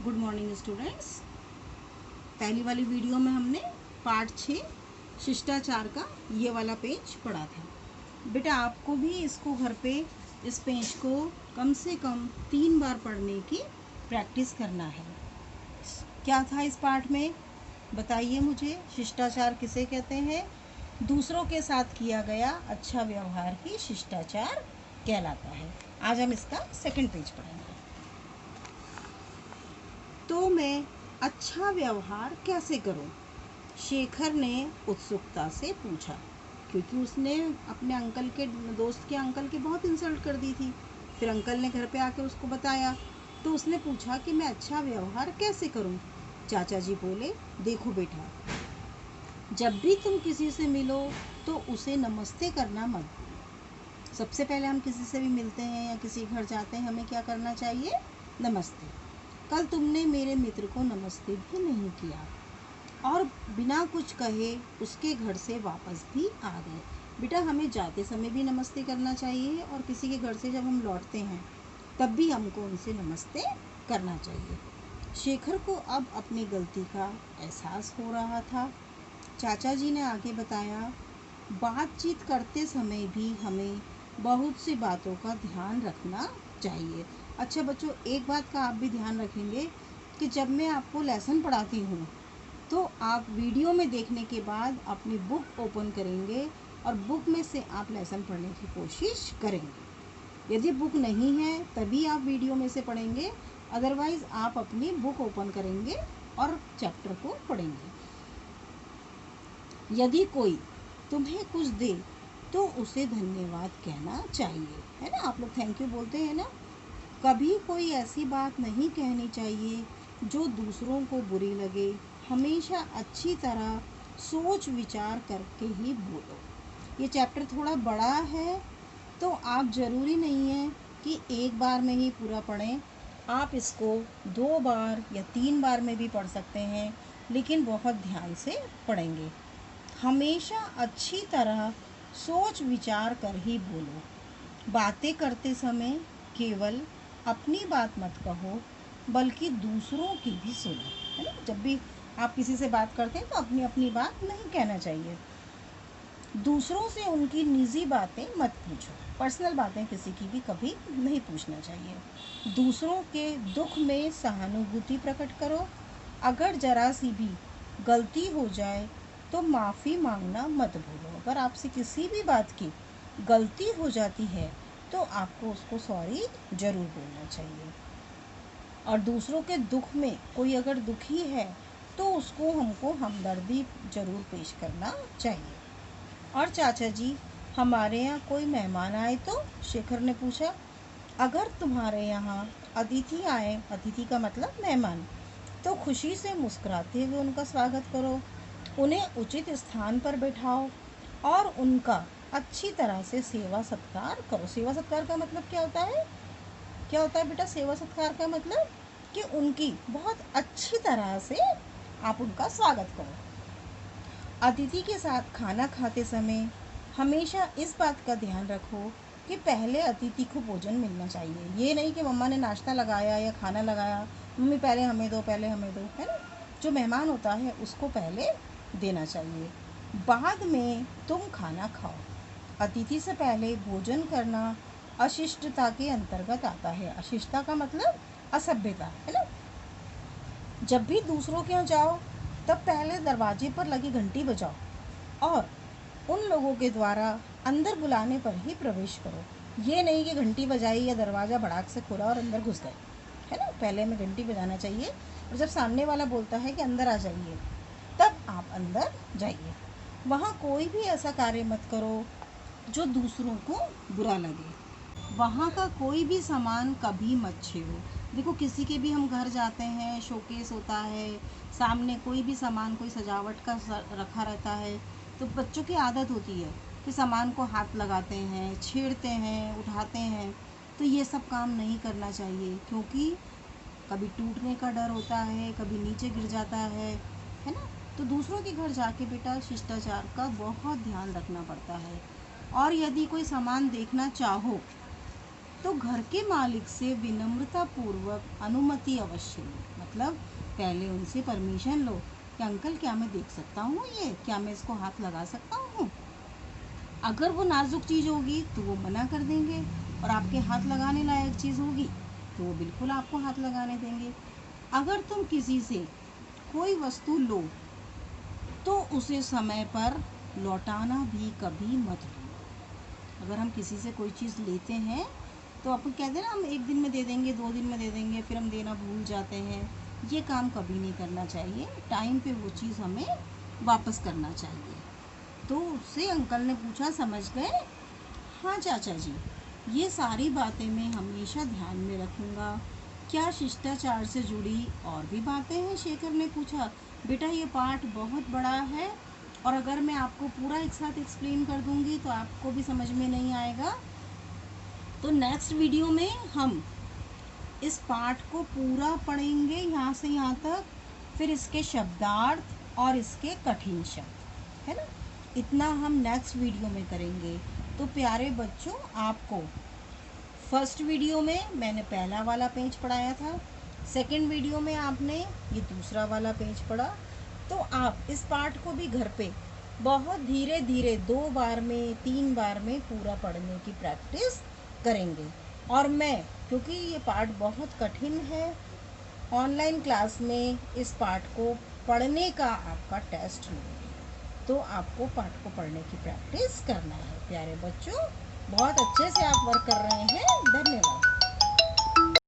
Good morning students. पहली वाली video में हमने पार्ट 6 शिष्टाचार का ये वाला पेज पढ़ा था। बेटा आपको भी इसको घर पे इस पेज को कम से कम 3 बार पढ़ने की प्रैक्टिस करना है। क्या था इस पार्ट में बताइए मुझे। शिष्टाचार किसे कहते हैं? दूसरों के साथ किया गया अच्छा व्यवहार ही शिष्टाचार कहलाता है। आज हम इसका सेकंड पेज पढ़ेंगे। तो मैं अच्छा व्यवहार कैसे करूं? शेखर ने उत्सुकता से पूछा, क्योंकि उसने अपने अंकल के दोस्त के अंकल की बहुत इंसल्ट कर दी थी। फिर अंकल ने घर पे आके उसको बताया, तो उसने पूछा कि मैं अच्छा व्यवहार कैसे करूं? चाचा जी बोले, देखो बेटा, जब भी तुम किसी से मिलो तो उसे नमस्ते करना मत भूलो। सबसे पहले हम किसी से भी मिलते हैं या किसी घर जाते हैं, हमें क्या करना चाहिए? नमस्ते। कल तुमने मेरे मित्र को नमस्ते भी नहीं किया और बिना कुछ कहे उसके घर से वापस भी आ गए। बेटा हमें जाते समय भी नमस्ते करना चाहिए और किसी के घर से जब हम लौटते हैं तब भी हमको उनसे नमस्ते करना चाहिए। शेखर को अब अपनी गलती का एहसास हो रहा था। चाचा जी ने आगे बताया, बातचीत करते समय भी हमें बहुत सी बातों का ध्यान रखना चाहिए। अच्छा बच्चों, एक बात का आप भी ध्यान रखेंगे कि जब मैं आपको लेसन पढ़ाती हूँ तो आप वीडियो में देखने के बाद अपनी बुक ओपन करेंगे और बुक में से आप लेसन पढ़ने की कोशिश करेंगे। यदि बुक नहीं है तभी आप वीडियो में से पढ़ेंगे, अदरवाइज़ आप अपनी बुक ओपन करेंगे और चैप्टर को पढ़ेंगे। यदि कोई तुम्हें कुछ दे तो उसे धन्यवाद कहना चाहिए, है ना? आप लोग थैंक यू बोलते हैं ना। कभी कोई ऐसी बात नहीं कहनी चाहिए जो दूसरों को बुरी लगे। हमेशा अच्छी तरह सोच विचार करके ही बोलो। ये चैप्टर थोड़ा बड़ा है तो आप ज़रूरी नहीं है कि एक बार में ही पूरा पढ़ें। आप इसको 2 बार या 3 बार में भी पढ़ सकते हैं, लेकिन बहुत ध्यान से पढ़ेंगे। हमेशा अच्छी तरह सोच विचार कर ही बोलो। बातें करते समय केवल अपनी बात मत कहो बल्कि दूसरों की भी सुनो, है ना? जब भी आप किसी से बात करते हैं तो अपनी अपनी बात नहीं कहना चाहिए। दूसरों से उनकी निजी बातें मत पूछो। पर्सनल बातें किसी की भी कभी नहीं पूछना चाहिए। दूसरों के दुख में सहानुभूति प्रकट करो। अगर जरा सी भी गलती हो जाए तो माफ़ी मांगना मत भूलो। अगर आपसे किसी भी बात की गलती हो जाती है तो आपको उसको सॉरी ज़रूर बोलना चाहिए। और दूसरों के दुख में कोई अगर दुखी है तो उसको हमको हमदर्दी ज़रूर पेश करना चाहिए। और चाचा जी, हमारे यहाँ कोई मेहमान आए तो? शेखर ने पूछा। अगर तुम्हारे यहाँ अतिथि आए, अतिथि का मतलब मेहमान, तो खुशी से मुस्कुराते हुए उनका स्वागत करो। उन्हें उचित स्थान पर बैठाओ और उनका अच्छी तरह से सेवा सत्कार करो। सेवा सत्कार का मतलब क्या होता है? क्या होता है बेटा सेवा सत्कार का मतलब? कि उनकी बहुत अच्छी तरह से आप उनका स्वागत करो। अतिथि के साथ खाना खाते समय हमेशा इस बात का ध्यान रखो कि पहले अतिथि को भोजन मिलना चाहिए। ये नहीं कि मम्मा ने नाश्ता लगाया या खाना लगाया, मम्मी पहले हमें दो, पहले हमें दो, है ना? जो मेहमान होता है उसको पहले देना चाहिए, बाद में तुम खाना खाओ। अतिथि से पहले भोजन करना अशिष्टता के अंतर्गत आता है। अशिष्टता का मतलब असभ्यता, है ना? जब भी दूसरों के यहाँ जाओ तब पहले दरवाजे पर लगी घंटी बजाओ और उन लोगों के द्वारा अंदर बुलाने पर ही प्रवेश करो। ये नहीं कि घंटी बजाई या दरवाज़ा भड़ाक से खोला और अंदर घुस गए, है ना? पहले हमें घंटी बजाना चाहिए और जब सामने वाला बोलता है कि अंदर आ जाइए तब आप अंदर जाइए। वहाँ कोई भी ऐसा कार्य मत करो जो दूसरों को बुरा लगे। वहाँ का कोई भी सामान कभी मत छेड़ो। देखो किसी के भी हम घर जाते हैं, शोकेस होता है, सामने कोई भी सामान कोई सजावट का रखा रहता है, तो बच्चों की आदत होती है कि सामान को हाथ लगाते हैं, छेड़ते हैं, उठाते हैं। तो ये सब काम नहीं करना चाहिए, क्योंकि कभी टूटने का डर होता है, कभी नीचे गिर जाता है ना? तो दूसरों के घर जाके बेटा शिष्टाचार का बहुत ध्यान रखना पड़ता है। और यदि कोई सामान देखना चाहो तो घर के मालिक से विनम्रता पूर्वक अनुमति अवश्य लो। मतलब पहले उनसे परमिशन लो कि अंकल क्या मैं देख सकता हूँ, ये क्या मैं इसको हाथ लगा सकता हूँ। अगर वो नाजुक चीज़ होगी तो वो मना कर देंगे, और आपके हाथ लगाने लायक चीज़ होगी तो वो बिल्कुल आपको हाथ लगाने देंगे। अगर तुम किसी से कोई वस्तु लो तो उसे समय पर लौटाना भी कभी मत भूलो। अगर हम किसी से कोई चीज़ लेते हैं तो अपन कहते हैं ना, हम एक दिन में दे देंगे, 2 दिन में दे देंगे, फिर हम देना भूल जाते हैं। ये काम कभी नहीं करना चाहिए। टाइम पे वो चीज़ हमें वापस करना चाहिए। तो उससे अंकल ने पूछा, समझ गए? हाँ चाचा जी, ये सारी बातें मैं हमेशा ध्यान में रखूँगा। क्या शिष्टाचार से जुड़ी और भी बातें हैं? शेखर ने पूछा। बेटा ये पाठ बहुत बड़ा है, और अगर मैं आपको पूरा एक साथ एक्सप्लेन कर दूँगी तो आपको भी समझ में नहीं आएगा। तो नेक्स्ट वीडियो में हम इस पाठ को पूरा पढ़ेंगे यहाँ से यहाँ तक, फिर इसके शब्दार्थ और इसके कठिन शब्द, है ना, इतना हम नेक्स्ट वीडियो में करेंगे। तो प्यारे बच्चों, आपको फर्स्ट वीडियो में मैंने पहला वाला पेज पढ़ाया था, सेकंड वीडियो में आपने ये दूसरा वाला पेज पढ़ा। तो आप इस पाठ को भी घर पे बहुत धीरे धीरे 2 बार में 3 बार में पूरा पढ़ने की प्रैक्टिस करेंगे। और मैं, क्योंकि ये पाठ बहुत कठिन है, ऑनलाइन क्लास में इस पाठ को पढ़ने का आपका टेस्ट लूँगी। तो आपको पाठ को पढ़ने की प्रैक्टिस करना है। प्यारे बच्चों, बहुत अच्छे से आप वर्क कर रहे हैं। धन्यवाद।